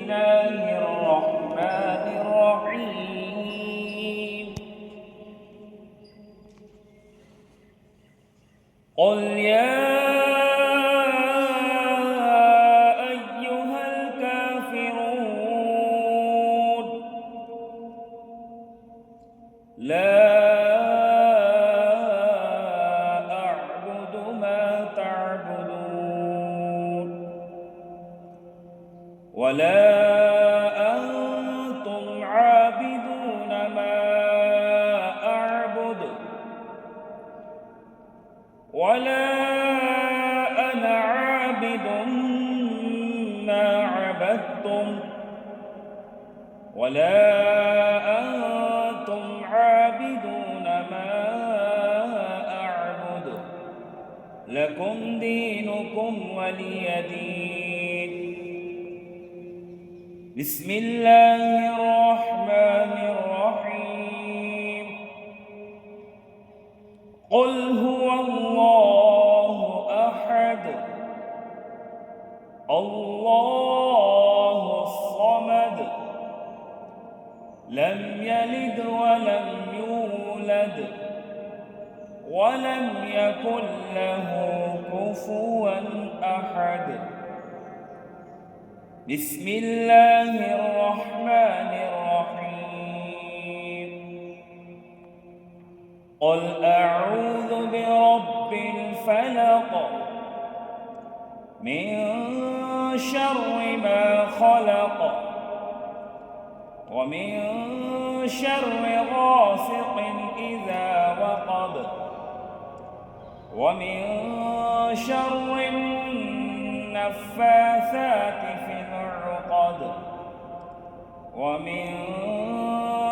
الله الرحمن الرحيم. قل يا أيها الكافرون لا أعبد ما تعبدون ولا أنتم عابدون ما أعبد ولا أنا عابد ما عبدتم ولا أنتم عابدون ما أعبد لكم دينكم ولي دين. بسم الله الرحمن الرحيم. قل هو الله أحد الله الصمد لم يلد ولم يولد ولم يكن له كفوا أحد. بسم الله الرحمن الرحيم. قل أعوذ برب الفلق من شر ما خلق ومن شر غاسق إذا وقب ومن شر النفاثات في العقد ومن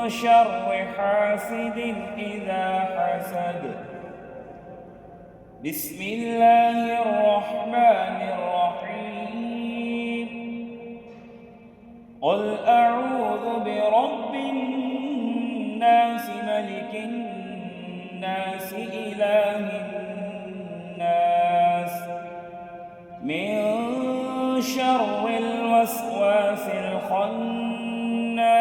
شر حاسد إذا حسد. بسم الله الرحمن الرحيم. قل أعوذ برب الناس ملك الناس إله الناس من شر الوسواس الخناس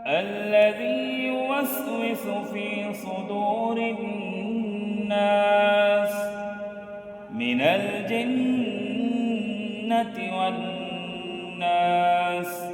الذي يوسوس في صدور الناس من الجنة والناس.